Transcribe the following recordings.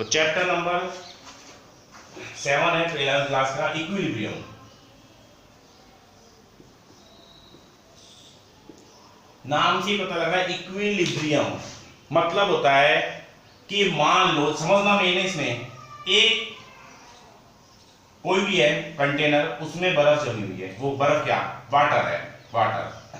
तो chapter number 7 है 11th class का, इक्विलिब्रियम। नाम से पता लग रहा है इक्विलिब्रियम मतलब होता है कि मान लो, समझना मैंने इसमें, एक कोई भी है कंटेनर, उसमें बर्फ जमी हुई है। वो बर्फ क्या? वाटर है, वाटर।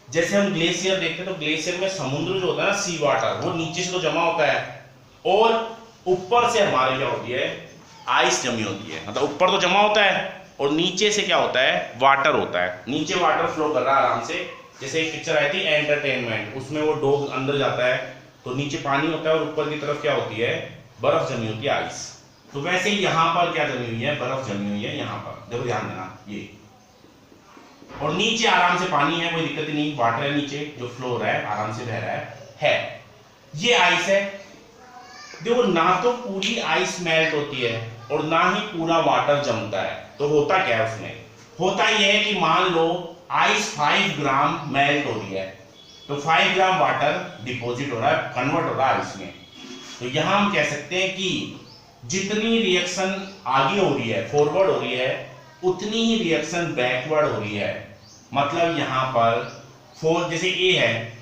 जैसे हम ग्लेशियर देखते हैं तो ग्लेशियर में समुद्र जो होता है ना, सी वाटर, वो नीचे से तो जमा होता है और ऊपर से हमारे क्या होती है, आइस जमी होती है। मतलब ऊपर तो जमा होता है और नीचे से क्या होता है, वाटर होता है। नीचे वाटर फ्लो कर रहा है आराम से। जैसे एक पिक्चर आई थी एंटरटेनमेंट, उसमें वो डॉग अंदर जाता है तो नीचे पानी होता है और ऊपर की तरफ क्या होती है, बर्फ जमी होती है, आइस। तो वैसे ही यहां पर क्या जमी हुई है, बर्फ जमी हुई है यहां पर, देखो ध्यान देना ये। और नीचे आराम से पानी है, कोई दिक्कत नहीं, वाटर है नीचे जो फ्लो हो रहा है, आराम से बह रहा है। ये आइस है। देखो ना तो पूरी आइस मेल्ट होती है और ना ही पूरा वाटर जमता है। तो होता क्या है उसमें, होता यह है कि मान लो आइस 5 ग्राम मेल्ट हो रही है तो 5 ग्राम वाटर डिपॉजिट हो रहा है, कन्वर्ट हो रहा है आइस में। तो यहां हम कह सकते हैं कि जितनी रिएक्शन आगे हो रही है, फॉरवर्ड हो रही है, उतनी ही रिएक्शन बैकवर्ड हो रही है। मतलब यहां पर जैसे ए है,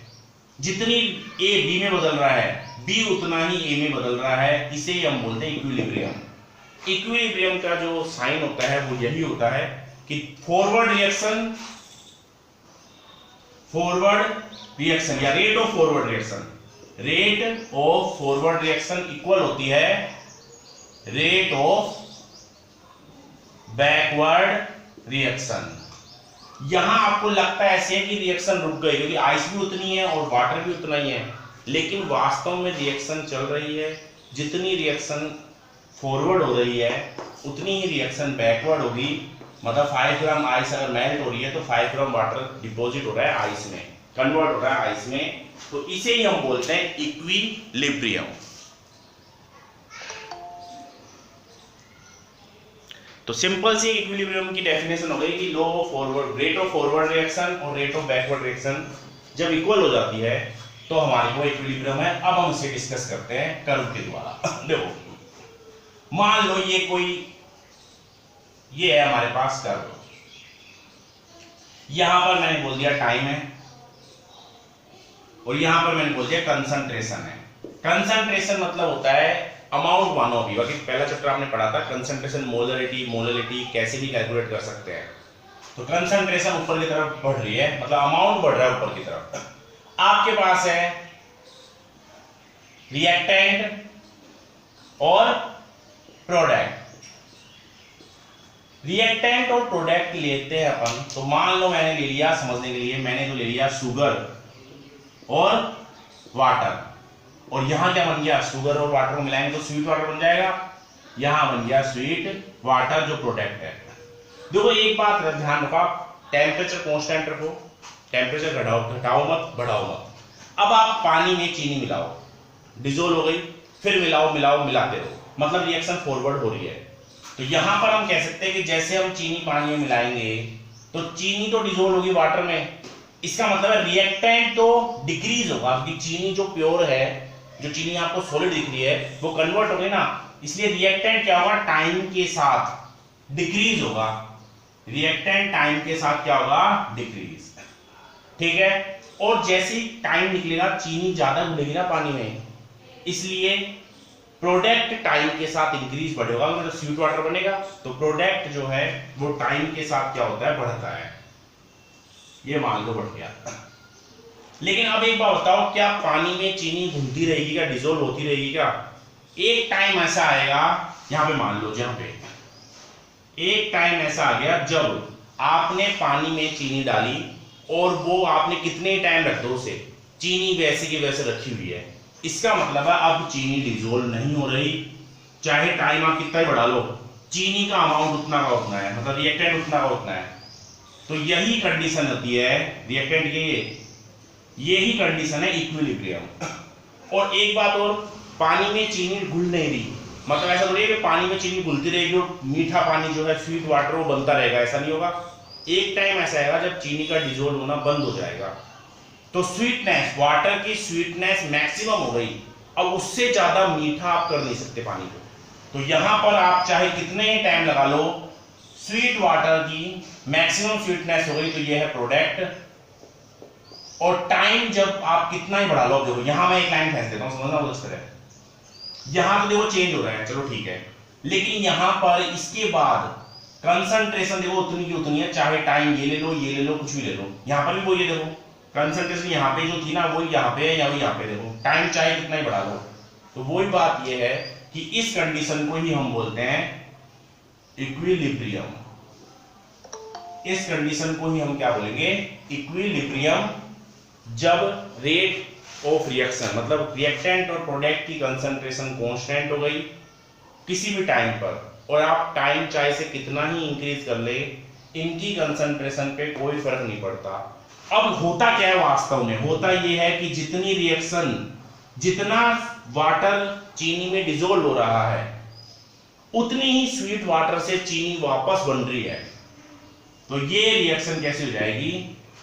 जितनी ए बी में बदल रहा है, बी उतना ही ए में बदल रहा है। इसे हम बोलते हैं इक्विलिब्रियम। इक्विलिब्रियम का जो साइन होता है वो यही होता है कि फॉरवर्ड रिएक्शन या rate of forward reaction equal होती है रेट ऑफ बैकवर्ड रिएक्शन। यहां आपको लगता है ऐसे कि रिएक्शन रुक गई क्योंकि आइस भी उतनी है और वाटर भी उतना ही है, लेकिन वास्तव में रिएक्शन चल रही है। जितनी रिएक्शन फॉरवर्ड हो रही है उतनी ही रिएक्शन बैकवर्ड होगी। मतलब 5 ग्राम आइस अगर मेल्ट हो रही है तो 5 ग्राम वाटर डिपॉजिट हो रहा है आइस में, कन्वर्ट हो रहा है आइस में। तो इसे ही हम बोलते हैं इक्विलिब्रियम। तो सिंपल सी इक्विलिब्रियम की डेफिनेशन हो गई कि रेट ऑफ फॉरवर्ड रिएक्शन और रेट ऑफ बैकवर्ड रिएक्शन जब इक्वल हो जाती है तो हमारे को इक्विलिब्रियम है। अब हम इसे डिस्कस करते हैं कर्व के द्वारा। देखो मान लो ये है हमारे पास कर्व, यहां पर मैंने बोल दिया टाइम है और यहां पर मैंने बोल दिया कंसंट्रेशन है। कंसंट्रेशन मतलब होता है अमाउंट मानो भी, बाकी पहला चैप्टर आपने पढ़ा था कंसंट्रेशन, मोलरिटी कैसे भी कैलकुलेट कर सकते हैं। तो कंसंट्रेशन ऊपर की तरफ बढ़ रही है, मतलब अमाउंट बढ़ रहा है ऊपर की तरफ। आपके पास है रिएक्टेंट और प्रोडक्ट। रिएक्टेंट और प्रोडक्ट लेते हैं अपन, तो मान लो मैंने ले लिया, समझने के लिए मैंने तो ले लिया शुगर और वाटर, और यहां क्या बन गया, शुगर और वाटर को मिलाएंगे तो स्वीट वाटर बन जाएगा। यहां बन गया स्वीट वाटर जो प्रोडक्ट है। देखो एक बात ध्यान रखो, टेम्परेचर कांस्टेंट रखो, टेम्परेचर घटाओ मत, बढ़ाओ मत। अब आप पानी में चीनी मिलाओ, डिजोल्व हो गई, फिर मिलाओ मिलाते रहो, मतलब रिएक्शन फॉरवर्ड हो रही है। तो यहां पर हम कह सकते हैं कि जैसे हम चीनी पानी में मिलाएंगे तो चीनी तो डिजोल्व होगी वाटर में, इसका मतलब है रिएक्टेंट तो डिक्रीज होगा क्योंकि चीनी जो प्योर है, जो चीनी आपको सॉलिड दिख रही है वो कन्वर्ट हो गई ना, इसलिए रिएक्टेंट क्या होगा, टाइम के साथ डिक्रीज होगा। रिएक्टेंट टाइम के साथ क्या होगा, डिक्रीज। ठीक है। और जैसे ही टाइम निकलेगा चीनी ज्यादा घुलेगी ना पानी में, इसलिए प्रोडक्ट टाइम के साथ इंक्रीज बढ़ेगा, मतलब स्वीट वाटर बनेगा। तो प्रोडक्ट जो है वो टाइम के साथ क्या होता है, बढ़ता है। ये मान लो बढ़ गया। लेकिन अब एक बात बताओ, क्या पानी में चीनी घुलती रहेगी क्या, डिजोल्व होती रहेगी क्या? एक टाइम ऐसा आएगा, यहां पे मान लो, जहां पे एक टाइम ऐसा आ गया जब आपने पानी में चीनी डाली और वो आपने कितने टाइम रख दो उसे, चीनी वैसे की वैसे रखी हुई है। इसका मतलब है अब चीनी डिजोल्व नहीं हो रही, चाहे टाइम आप कितना ही बढ़ा लो, चीनी का अमाउंट उतना का उतना है, मतलब रिएक्टेंट उतना का उतना है। तो यही कंडीशन होती है रिएक्टेंट की, यही कंडीशन है इक्विलिब्रियम। और एक बात और, पानी में चीनी घुल नहीं रही, मतलब ऐसा थोड़ी है कि पानी में चीनी घुलती रहेगी और मीठा पानी जो है स्वीट वाटर वो बनता रहेगा, ऐसा नहीं होगा। एक टाइम ऐसा आएगा जब चीनी का डिजोल्व होना बंद हो जाएगा, तो स्वीटनेस, वाटर की स्वीटनेस मैक्सिमम हो गई, अब उससे ज्यादा मीठा आप कर नहीं सकते पानी को, तो यहां पर आप चाहे कितने टाइम लगा लो, स्वीट वाटर की मैक्सिमम स्वीटनेस हो गई, तो ये है प्रोडक्ट। और टाइम जब आप कितना ही बढ़ा लो, देखो यहां मैं एक लाइन खींच देता हूं, समझना उस तरह, यहां तो देखो चेंज हो रहा है, चलो ठीक है, लेकिन यहां पर इसके बाद कंसंट्रेशन देखो उतनी की उतनी है, चाहे टाइम ये ले लो, ये ले लो, कुछ भी ले लो, यहां पर भी वही है, देखो कंसंट्रेशन यहां पे जो थी ना वो यहां पे है या वो यहां पे, देखो टाइम चाहे कितना ही बढ़ा लो। तो वही बात ये है कि इस कंडीशन को ही हम बोलते हैं इक्विलिब्रियम। इस कंडीशन को ही हम क्या बोलेंगे, इक्विलिब्रियम। जब रेट ऑफ रिएक्शन मतलब रिएक्टेंट और प्रोडक्ट की कंसंट्रेशन कांस्टेंट हो गई किसी भी टाइम पर, और आप टाइम चाहे से कितना ही इंक्रीज कर ले, इनकी कंसंट्रेशन पे कोई फर्क नहीं पड़ता। अब होता क्या है वास्तव में, होता यह है कि जितनी रिएक्शन, जितना वाटर चीनी में डिसॉल्व हो रहा है, उतनी ही स्वीट वाटर से चीनी वापस बन रही है। तो ये रिएक्शन कैसे हो जाएगी,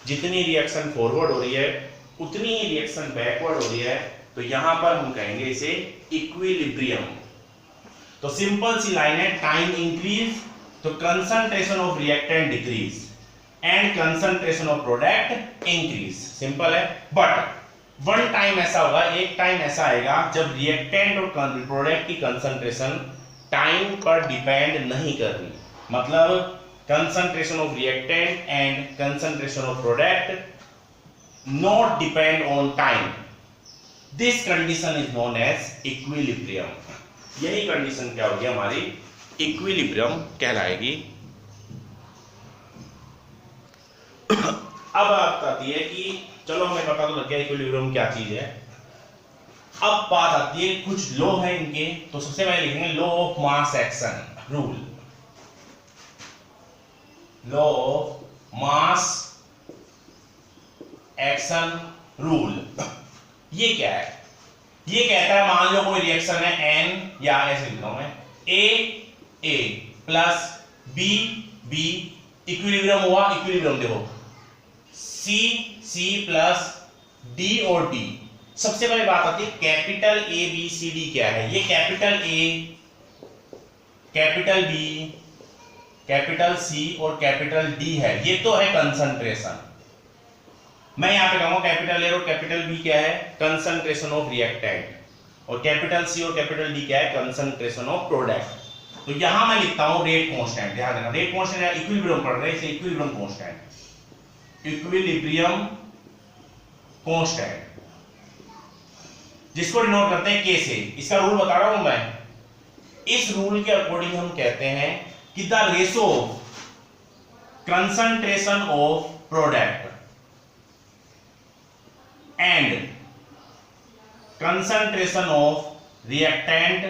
जितनी रिएक्शन फॉरवर्ड हो रही है उतनी ही रिएक्शन बैकवर्ड हो रही है, तो यहां पर हम कहेंगे इसे इक्विलिब्रियम। तो सिंपल सी लाइन है, टाइम इंक्रीज तो concentration of reactant decrease and concentration of product increase, simple है। बट वन टाइम ऐसा होगा, एक टाइम ऐसा आएगा जब रिएक्टेंट और प्रोडक्ट की कंसंट्रेशन टाइम पर डिपेंड नहीं कर रही, मतलब concentration of reactant and concentration of product not depend on time. This condition is known as equilibrium. यही कंडीशन क्या होगी हमारी, इक्विलिब्रियम कहलाएगी। अब बात आती है कि चलो हमें पता तो लग गया इक्विलिब्रियम क्या चीज है। अब बात आती है कुछ लॉ है इनके, तो सबसे पहले लिखेंगे law of mass action rule. Law of mass action rule ये क्या है, ये कहता है मान लो कोई रिएक्शन है एन, या ऐसे लिख रहा हूं मैं, ए प्लस बी इक्विलिब्रियम हुआ, इक्विलिब्रियम देखो सी प्लस डी और डी। सबसे पहले बात आती है capital A B C D क्या है, ये capital A, capital B, capital C और कैपिटल डी है, ये तो है कंसंट्रेशन। मैं यहां पे कहूंगा कैपिटल ए और कैपिटल बी क्या है, कंसंट्रेशन ऑफ रिएक्टेंट, और कैपिटल सी और कैपिटल डी क्या है, कंसंट्रेशन ऑफ प्रोडक्ट। तो यहां मैं लिखता हूं रेट कांस्टेंट, ध्यान देना रेट कांस्टेंट है, इक्विलिब्रियम पढ़ रहे हैं इसलिए इक्विलिब्रियम कांस्टेंट, इक्विलिब्रियम कांस्टेंट जिसको डिनोट करते हैं के से। इसका रूल बता रहा हूं मैं, इस रूल के अकॉर्डिंग हम कहते हैं कि the ratio concentration of product and concentration of reactant,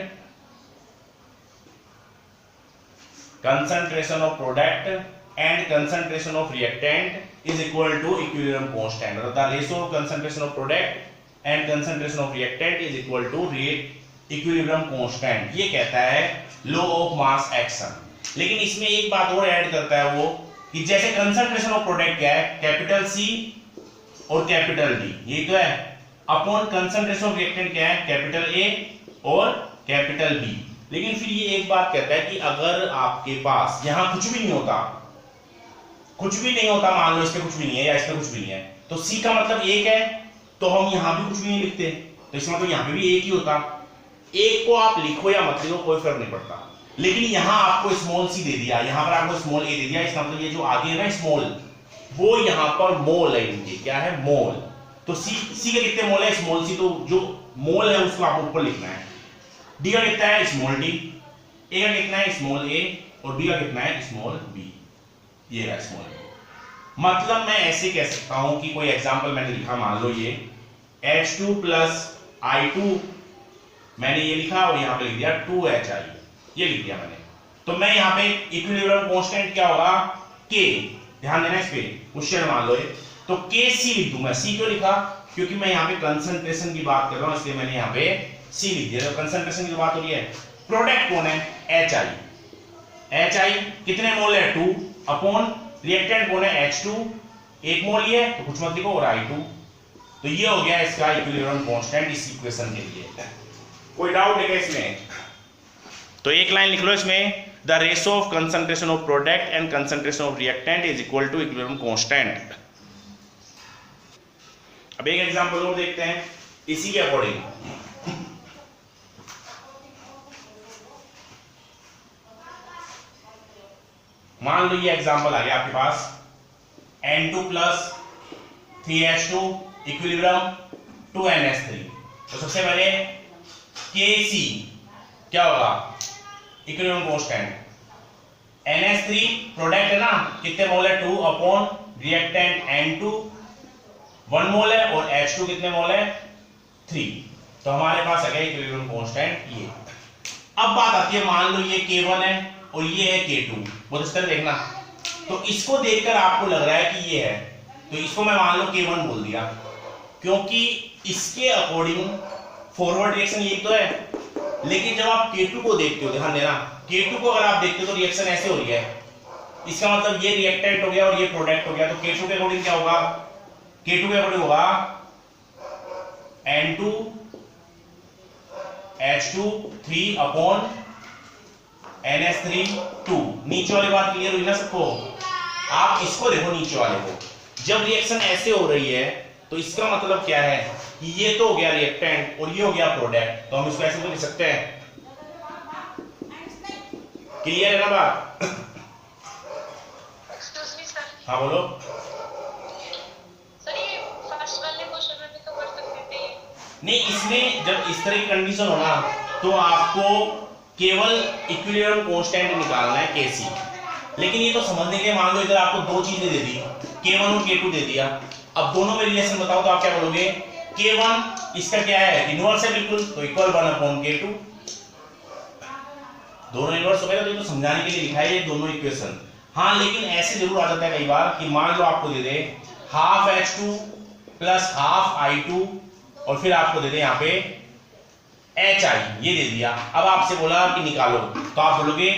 concentration of product and concentration of reactant is equal to equilibrium constant. The ratio of concentration of product and concentration of reactant is equal to equilibrium constant, ये कहता है law of mass action. लेकिन इसमें एक बात और add करता है वो कि जैसे कंसंट्रेशन ऑफ प्रोडक्ट क्या है, कैपिटल सी और कैपिटल डी, ये तो है, अपॉन कंसंट्रेशन ऑफ रिएक्टेंट क्या है, कैपिटल ए और कैपिटल बी। लेकिन फिर ये एक बात कहता है कि अगर आपके पास यहां कुछ भी नहीं होता, कुछ भी नहीं होता, मान लो इस पे कुछ भी नहीं है या इस पे कुछ भी नहीं है, तो सी का मतलब एक है, तो हम यहां भी कुछ भी नहीं लिखते, तो इसका मतलब यहां पे भी एक ही होता। एक को आप लिखो या मत लिखो कोई फर्क नहीं पड़ता, लेकिन यहां आपको स्मॉल सी दे दिया, यहां पर आपको स्मॉल ए दे दिया, इसका मतलब ये जो आगे है ना स्मॉल, वो यहां पर मोल है इनके, क्या है मोल। तो सी के कितने मोल है, स्मॉल सी, तो जो मोल है उसको आपको ऊपर लिखना है। डी का कितना है, स्मॉल डी, ए का कितना है, स्मॉल ए, और बी का कितना है, स्मॉल बी, ये है स्मॉल बी। मतलब मैं ऐसे कह सकता हूं कि कोई एग्जांपल मैंने लिखा, मान लो ये H2 प्लस I2 मैंने ये लिखा और यहां पे लिख दिया 2HI, ये लिख दिया मैंने। तो मैं यहां पे इक्विलिब्रियम कांस्टेंट क्या होगा, K, ध्यान देना इस पे, क्वेश्चन मान लो ये, तो KC लिख दूं मैं। C क्यों लिखा, क्योंकि मैं यहां पे कंसंट्रेशन की बात कर रहा हूं, इसलिए मैंने यहां पे C लिख दिया। तो कंसंट्रेशन की बात हो रही है, प्रोडक्ट कौन है, HI कितने मोल है, 2, अपॉन रिएक्टेंट कौन है, H2, 1 मोल ही है तो कुछ मत लिखो, और I2 तो ये हो गया इसका इक्विलिब्रियम कांस्टेंट इस इक्वेशन के लिए। कोई डाउट है क्या इसमें? तो एक लाइन लिख लो इसमें, the ratio of concentration of product and concentration of reactant is equal to equilibrium constant. अब एक एग्जांपल और देखते हैं इसी के अकॉर्डिंग। मान लो ये एग्जांपल आ गया आपके पास, N2 plus 3H2 equilibrium 2NH3। तो सबसे पहले Kc क्या होगा? Equilibrium constant. NH3 प्रोडक्ट है ना, कितने मोल है? 2 अपॉन रिएक्टेंट N2 1 मोल है, और H2 कितने मोल है? 3। तो हमारे पास आ गया इक्विलिब्रियम कांस्टेंट ये। अब बात आती है, मान लो ये K1 है और ये है K2, बहुत इस तरह देखना। तो इसको देखकर आपको लग रहा है कि ये है, तो इसको मैं मान लो K1 बोल दिया, क्योंकि इसके अकॉर्डिंग फॉरवर्ड रिएक्शन यही तो है। लेकिन जब आप K2 को देखते हो, ध्यान देना, K2 को अगर आप देखते हो तो रिएक्शन ऐसे हो रही है, इसका मतलब ये रिएक्टेंट हो गया और ये प्रोडक्ट हो गया। तो K2 के अकॉर्डिंग क्या होगा? K2 के अकॉर्डिंग होगा N2 H2 3 अपॉन NH3 2। नीचे वाली बात क्लियर हुई ना सबको? आप इसको देखो नीचे वाले को, जब रिएक्शन ऐसे हो रही है तो इसका मतलब क्या है कि ये तो हो गया रिएक्टेंट और ये हो गया प्रोडक्ट, तो हम इसको ऐसे तो लिख सकते हैं। क्लियर है ना बात? हाँ बोलो। सर ये फर्स्ट वाले क्वेश्चन में भी तो कर सकते थे। नहीं, इसमें जब इस तरह की कंडीशन हो ना तो आपको केवल इक्विलिब्रियम कांस्टेंट निकालना है Kc। लेकिन ये तो समझने के लिए, मान लो इधर आपको दो चीजें दे दी, K1 और K2 दे दिया। अब दोनों में रिलेशन बताओ तो आप क्या बोलोगे? K1 इसका क्या है? इनवर्स है बिल्कुल, तो इक्वल 1 अपॉन K2। दोनों इनवर्स हो गए, तो ये तो समझाने के लिए लिखा है ये दोनों इक्वेशन। हाँ, लेकिन ऐसे जरूर आ जाता है कई बार कि मान लो आपको दे दे half H2 plus half I2 और फिर आपको दे दे यहाँ पे HI, ये दे दिया। अब आपसे बोला कि निकालो, तो आप बोलोगे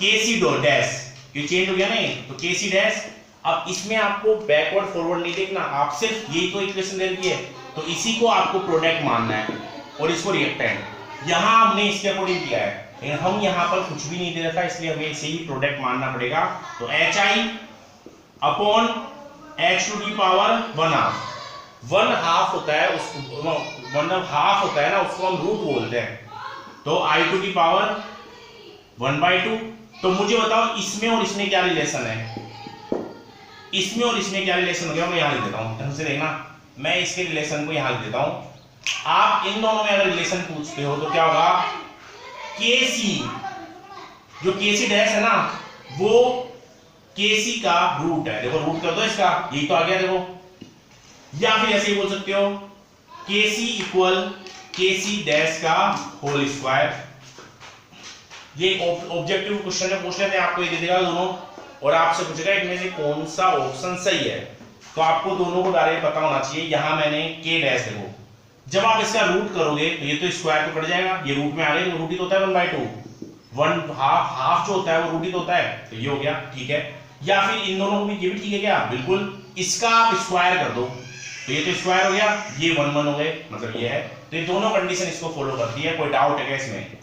Kc डॉट डैश, ये चेंज हो गया नहीं, तो Kc डैश। अब इसमें आपको बैकवर्ड फॉरवर्ड नहीं देखना, आप सिर्फ यही तो इक्वेशन दे दी है, तो इसी को आपको प्रोडक्ट मानना है और इसको रिएक्टेंट। यहां हमने इसके अकॉर्डिंग किया है, लेकिन हम यहां पर कुछ भी नहीं दे रखा, इसलिए हमें इसे ही प्रोडक्ट मानना पड़ेगा। तो HI upon H two the power 1 half होता है, उसको 1 हाफ होता है ना, उसको हम रूट बोलते हैं। तो I टू दी पावर 1/2। तो मुझे बताओ इसमें और इसमें क्या रिलेशन है? इसमें और इसमें क्या रिलेशन हो गया? मैं यहां लिख देता हूं, ढंग से देखना, मैं इसके रिलेशन को यहां लिख देता हूं। आप इन दोनों में अगर रिलेशन पूछते हो तो क्या होगा? Kc, जो Kc डैश है ना, वो Kc का रूट है। देखो रूट कर दो इसका, यही तो आ गया देखो। या फिर ऐसे ही बोल सकते हो Kc इक्वल Kc डैश का होल स्क्वायर। ये ऑब्जेक्टिव क्वेश्चन में पूछ लेते हैं, आपको ये दे देगा दोनों, और आपसे पूछेगा इनमें से कौन सा ऑप्शन सही है। तो आपको दोनों को डायरेक्ट पता होना चाहिए। यहां मैंने K डैश देखो, जब आप इसका रूट करोगे तो ये तो स्क्वायर तो कट जाएगा, ये रूट में आ गया, रूट ही तो होता है 1/2। 1 हाफ जो होता है वो रूट ही तो होता है, तो ये हो गया, ठीक है। या फिर इन दोनों को भी, ये भी ठीक है क्या? बिल्कुल, इसका आप स्क्वायर कर दो, तो ये तो स्क्वायर हो गया, ये 1 1 हो गए, मतलब ये है। तो ये दोनों कंडीशन इसको फॉलो करती है। कोई डाउट है क्या इसमें?